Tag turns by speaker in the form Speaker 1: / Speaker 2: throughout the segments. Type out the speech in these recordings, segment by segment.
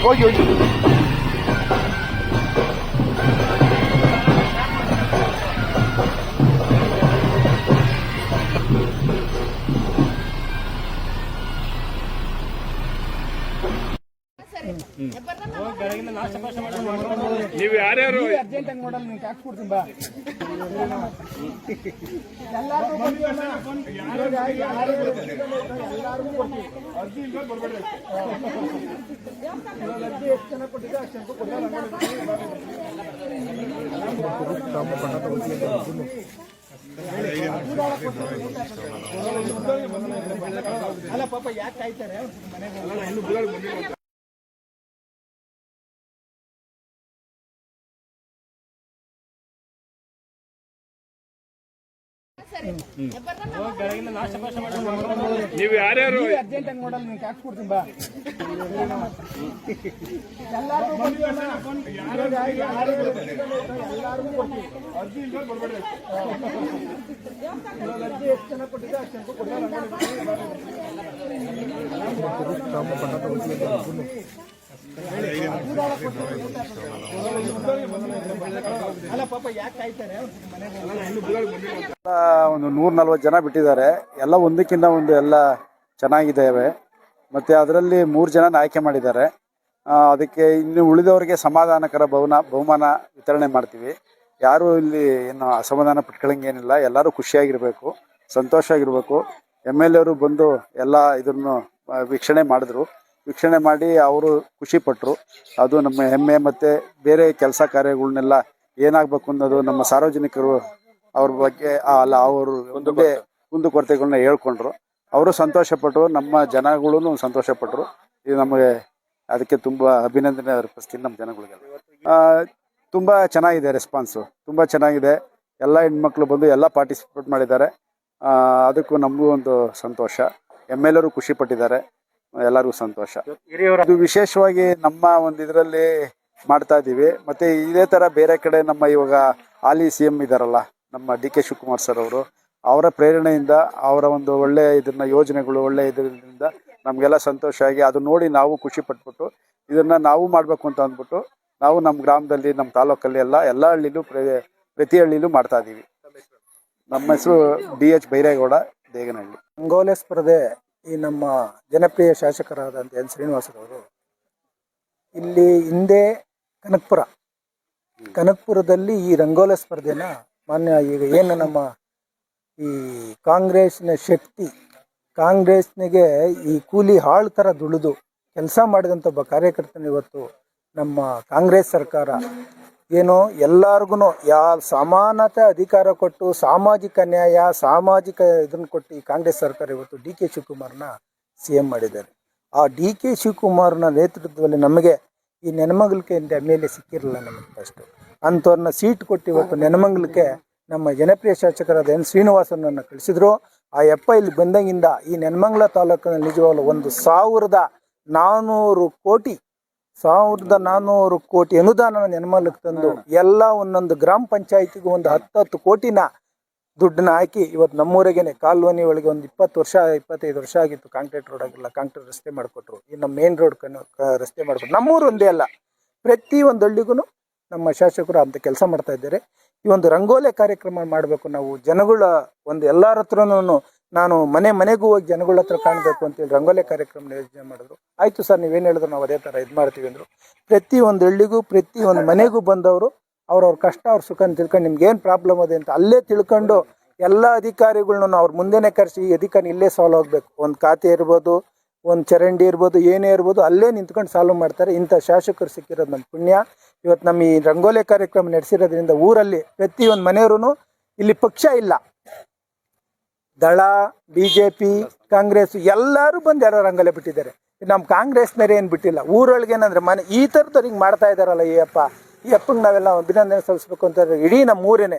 Speaker 1: ಹೋಗಿ ಹೋಗಿ ನೀವು ಯಾರ್ಯಾರು
Speaker 2: ಅರ್ಜೆಂಟ್ ಆಗಿ ನೋಡಲ್ಲ ನಿಮ್ಗೆ ಹಾಕ್ಸ್ಕೊಡ್ತೀನಿ ಬಾ ಎಲ್ಲಾರ್ಗೂ ಕೊಡ್ತೀವಿ ಅರ್ಜಿ ಇಲ್ಲ ಬರ್ಬೇಡ್ರಿ ಅರ್ಜಿ ಎಷ್ಟು ಜನ ಕೊಟ್ಟಿದ್ದೆ ಅಷ್ಟು ಅಲ್ಲ ಪಾಪ ಯಾಕೆ ಕಾಯ್ತಾರೆ ಮನೆಗೆ
Speaker 1: ನೀವು ಯಾರ್ಯಾರು
Speaker 2: ಅರ್ಜೆಂಟ್ ಆಗಿ ನೋಡಲ್ಲ ನಿಮ್ಗೆ ಹಾಕ್ಸ್ಕೊಡ್ತೀನಿ ಬಾ ಎಲ್ಲಾರ್ಗೂ ಕೊಡ್ತೀವಿ ಅರ್ಜಿ ಇಲ್ಲ ಬರ್ಬೇಡ್ರಿ ಅರ್ಜಿ ಎಷ್ಟು ಜನ ಕೊಟ್ಟಿದ್ದೆ ಅಷ್ಟು ಅಲ್ಲ ಪಾಪ ಯಾಕೆ ಕಾಯ್ತಾರೆ ಮನೆಗೆ
Speaker 3: ಒಂದು 140 ಜನ ಬಿಟ್ಟಿದ್ದಾರೆ. ಎಲ್ಲ ಒಂದಕ್ಕಿಂತ ಒಂದು ಎಲ್ಲ ಚೆನ್ನಾಗಿದ್ದಾವೆ. ಮತ್ತು ಅದರಲ್ಲಿ 3 ಜನ ಆಯ್ಕೆ ಮಾಡಿದ್ದಾರೆ. ಅದಕ್ಕೆ ಇನ್ನು ಉಳಿದವರಿಗೆ ಸಮಾಧಾನಕರ ಬಹುಮಾನ ವಿತರಣೆ ಮಾಡ್ತೀವಿ. ಯಾರು ಇಲ್ಲಿ ಏನು ಅಸಮಾಧಾನ ಪಟ್ಕೊಳ್ಳಂಗೇನಿಲ್ಲ. ಎಲ್ಲರೂ ಖುಷಿಯಾಗಿರಬೇಕು, ಸಂತೋಷ ಆಗಿರಬೇಕು. MLA ಅವರು ಬಂದು ಎಲ್ಲ ಇದನ್ನು ವೀಕ್ಷಣೆ ಮಾಡಿದ್ರು. ವೀಕ್ಷಣೆ ಮಾಡಿ ಅವರು ಖುಷಿಪಟ್ಟರು. ಅದು ನಮ್ಮ ಹೆಮ್ಮೆ. ಮತ್ತು ಬೇರೆ ಕೆಲಸ ಕಾರ್ಯಗಳನ್ನೆಲ್ಲ ಏನಾಗಬೇಕು ಅನ್ನೋದು ನಮ್ಮ ಸಾರ್ವಜನಿಕರು ಅವ್ರ ಬಗ್ಗೆ ಅಲ್ಲ ಅವರು ಕುಂದುಕೊರತೆಗಳನ್ನ ಹೇಳ್ಕೊಂಡ್ರು. ಅವರು ಸಂತೋಷಪಟ್ಟರು, ನಮ್ಮ ಜನಗಳು ಸಂತೋಷಪಟ್ಟರು. ಇದು ನಮಗೆ ಅದಕ್ಕೆ ತುಂಬ ಅಭಿನಂದನೆ ಅರ್ಪಿಸ್ತೀನಿ ನಮ್ಮ ಜನಗಳಿಗೆ. ತುಂಬ ಚೆನ್ನಾಗಿದೆ ರೆಸ್ಪಾನ್ಸು, ತುಂಬ ಚೆನ್ನಾಗಿದೆ. ಎಲ್ಲ ಹೆಣ್ಮಕ್ಳು ಬಂದು ಎಲ್ಲ ಪಾರ್ಟಿಸಿಪೇಟ್ ಮಾಡಿದ್ದಾರೆ. ಅದಕ್ಕೂ ನಮಗೂ ಒಂದು ಸಂತೋಷ. MLA ಅವರು ಖುಷಿಪಟ್ಟಿದ್ದಾರೆ, ಎಲ್ಲರಿಗೂ ಸಂತೋಷ. ಇದು ವಿಶೇಷವಾಗಿ ನಮ್ಮ ಒಂದು ಇದರಲ್ಲಿ ಮಾಡ್ತಾ ಇದ್ದೀವಿ. ಮತ್ತು ಇದೇ ಥರ ಬೇರೆ ಕಡೆ ನಮ್ಮ ಇವಾಗ ಹಾಲಿ CM ಇದ್ದಾರಲ್ಲ, ನಮ್ಮ DK ಶಿವಕುಮಾರ್ ಸರ್ ಅವರು, ಅವರ ಪ್ರೇರಣೆಯಿಂದ ಅವರ ಒಂದು ಒಳ್ಳೆಯ ಯೋಜನೆಗಳು ಒಳ್ಳೆಯ ಇದರಿಂದ ನಮಗೆಲ್ಲ ಸಂತೋಷ ಆಗಿ ಅದು ನೋಡಿ ನಾವು ಖುಷಿ ಪಟ್ಬಿಟ್ಟು ಇದನ್ನು ನಾವು ಮಾಡಬೇಕು ಅಂತ ಅಂದ್ಬಿಟ್ಟು ನಾವು ನಮ್ಮ ಗ್ರಾಮದಲ್ಲಿ ನಮ್ಮ ತಾಲೂಕಲ್ಲಿ ಎಲ್ಲ ಹಳ್ಳಿಲೂ ಪ್ರತಿ ಹಳ್ಳಿಲೂ ಮಾಡ್ತಾ ಇದ್ದೀವಿ. ನಮ್ಮ ಹೆಸರು DH ಬೈರೇಗೌಡ, ದೇಗನಹಳ್ಳಿ.
Speaker 2: ರಂಗೋಲಿ ಸ್ಪರ್ಧೆ ಈ ನಮ್ಮ ಜನಪ್ರಿಯ ಶಾಸಕರಾದಂಥ N. ಶ್ರೀನಿವಾಸರವರು ಇಲ್ಲಿ ಹಿಂದೆ ಕನಕಪುರದಲ್ಲಿ ಈ ರಂಗೋಲಿ ಸ್ಪರ್ಧೆನ ಮಾನ್ಯ ಈಗ ಏನು ನಮ್ಮ ಈ ಕಾಂಗ್ರೆಸ್ನ ಶಕ್ತಿ, ಕಾಂಗ್ರೆಸ್ನಿಗೆ ಈ ಕೂಲಿ ಹಾಳು ಥರ ದುಡಿದು ಕೆಲಸ ಮಾಡಿದಂಥ ಒಬ್ಬ ಕಾರ್ಯಕರ್ತನ ಇವತ್ತು ನಮ್ಮ ಕಾಂಗ್ರೆಸ್ ಸರ್ಕಾರ ಏನೋ ಎಲ್ಲರಿಗೂ ಸಮಾನತೆ ಅಧಿಕಾರ ಕೊಟ್ಟು ಸಾಮಾಜಿಕ ನ್ಯಾಯ ಸಾಮಾಜಿಕ ಇದನ್ನು ಕೊಟ್ಟು ಈ ಕಾಂಗ್ರೆಸ್ ಸರ್ಕಾರ ಇವತ್ತು DK ಶಿವಕುಮಾರ್ನ CM ಮಾಡಿದ್ದಾರೆ. ಆ DK ಶಿವಕುಮಾರ್ನ ನೇತೃತ್ವದಲ್ಲಿ ನಮಗೆ ಈ ನೆನಮಂಗಲಕ್ಕೆ MLA ಸಿಕ್ಕಿರಲಿಲ್ಲ. ನಮಗೆ ಫಸ್ಟು ಅಂಥವ್ರನ್ನ ಸೀಟ್ ಕೊಟ್ಟು ಇವತ್ತು ನೆನಮಂಗಲಕ್ಕೆ ನಮ್ಮ ಜನಪ್ರಿಯ ಶಾಸಕರಾದ N. ಶ್ರೀನಿವಾಸನನ್ನು ಕಳಿಸಿದ್ರು. ಆ ಇಲ್ಲಿ ಬಂದಂಗಿಂದ ಈ ನೆನಮಂಗಲ ತಾಲೂಕಿನಲ್ಲಿ ನಿಜವಾಗಲೂ 1,400 ಕೋಟಿ ಅನುದಾನ ನೆನಮಂಗಲಕ್ಕೆ ತಂದು ಎಲ್ಲ ಒಂದೊಂದು ಗ್ರಾಮ ಪಂಚಾಯಿತಿಗೂ ಒಂದು 10 ಕೋಟಿನ ದುಡ್ಡನ್ನ ಹಾಕಿ ಇವತ್ತು ನಮ್ಮೂರಿಗೇನೆ ಕಾಲೋನಿ ಒಳಗೆ ಒಂದು 25 ವರ್ಷ ಆಗಿತ್ತು ಕಾಂಕ್ರೀಟ್ ರೋಡ್ ಆಗಿಲ್ಲ, ಕಾಂಕ್ರೀಟ್ ರಸ್ತೆ ಮಾಡಿಕೊಟ್ರು. ಈ ನಮ್ಮ ಮೇನ್ ರೋಡ್ ರಸ್ತೆ ಮಾಡಿಕೊಟ್ರು. ನಮ್ಮೂರು ಒಂದೇ ಅಲ್ಲ, ಪ್ರತಿ ಒಂದು ಹಳ್ಳಿಗೂ ನಮ್ಮ ಶಾಸಕರು ಅಂತ ಕೆಲಸ ಮಾಡ್ತಾ ಇದ್ದಾರೆ. ಈ ಒಂದು ರಂಗೋಲಿ ಕಾರ್ಯಕ್ರಮ ಮಾಡಬೇಕು. ನಾವು ಜನಗಳ ಒಂದು ಎಲ್ಲರ ಹತ್ರನೂ ನಾನು ಮನೆಗೂ ಹೋಗಿ ಜನಗಳ ಹತ್ರ ಕಾಣಬೇಕು ಅಂತೇಳಿ ರಂಗೋಲಿ ಕಾರ್ಯಕ್ರಮ ಯೋಜನೆ ಮಾಡಿದ್ರು. ಆಯಿತು ಸರ್, ನೀವೇನು ಹೇಳಿದ್ರು ನಾವು ಅದೇ ಥರ ಇದು ಮಾಡ್ತೀವಿ ಅಂದರು. ಪ್ರತಿ ಒಂದು ಹಳ್ಳಿಗೂ ಪ್ರತಿ ಒಂದು ಮನೆಗೂ ಬಂದವರು ಅವ್ರವ್ರ ಕಷ್ಟ ಅವ್ರ ಸುಖನ ತಿಳ್ಕೊಂಡು ನಿಮ್ಗೇನು ಪ್ರಾಬ್ಲಮ್ ಇದೆ ಅಂತ ಅಲ್ಲೇ ತಿಳ್ಕೊಂಡು ಎಲ್ಲ ಅಧಿಕಾರಿಗಳ್ನು ಅವ್ರ ಮುಂದೆನೇ ಕರೆಸಿ ಈ ಅಧಿಕಾರಿ ಇಲ್ಲೇ ಸಾಲ್ವ್ ಆಗಬೇಕು. ಒಂದು ಖಾತೆ ಇರ್ಬೋದು, ಒಂದು ಚರಂಡಿ ಇರ್ಬೋದು, ಏನೇ ಇರ್ಬೋದು ಅಲ್ಲೇ ನಿಂತ್ಕೊಂಡು ಸಾಲ್ವ್ ಮಾಡ್ತಾರೆ. ಇಂಥ ಶಾಸಕರು ಸಿಕ್ಕಿರೋದು ನಮ್ಮ ಪುಣ್ಯ. ಇವತ್ತು ನಮ್ಮ ಈ ರಂಗೋಲಿ ಕಾರ್ಯಕ್ರಮ ನಡೆಸಿರೋದ್ರಿಂದ ಊರಲ್ಲಿ ಪ್ರತಿಯೊಂದು ಮನೆಯವರು ಇಲ್ಲಿ ಪಕ್ಷ ಇಲ್ಲ, ದಳ BJP ಕಾಂಗ್ರೆಸ್ ಎಲ್ಲರೂ ಬಂದು ಯಾರೋ ರಂಗೋಲಿ ಬಿಟ್ಟಿದ್ದಾರೆ. ನಮ್ಮ ಕಾಂಗ್ರೆಸ್ನವ್ರು ಏನು ಬಿಟ್ಟಿಲ್ಲ. ಊರೊಳಗೆ ಏನಂದ್ರೆ ಮನೆ ಈ ಥರದವ್ರು ಹಿಂಗೆ ಮಾಡ್ತಾ ಇದ್ದಾರಲ್ಲ, ಈ ಅಪ್ಪಂಗೆ ನಾವೆಲ್ಲ ಅಭಿನಂದನೆ ಸಲ್ಲಿಸ್ಬೇಕು ಅಂತ ಇಡೀ ನಮ್ಮ ಊರೇನೆ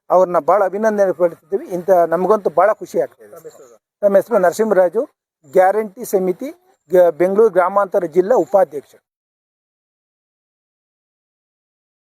Speaker 2: ಅವ್ರನ್ನ ಭಾಳ ಅಭಿನಂದನೆ ಪಡ್ತಿದ್ದೀವಿ. ಇಂಥ ನಮಗಂತೂ ಭಾಳ ಖುಷಿ ಆಗ್ತಾಯಿದೆ. ನಮ್ಮ ಹೆಸರು ನರಸಿಂಹರಾಜು, ಗ್ಯಾರಂಟಿ ಸಮಿತಿ ಬೆಂಗಳೂರು ಗ್ರಾಮಾಂತರ ಜಿಲ್ಲಾ ಉಪಾಧ್ಯಕ್ಷ.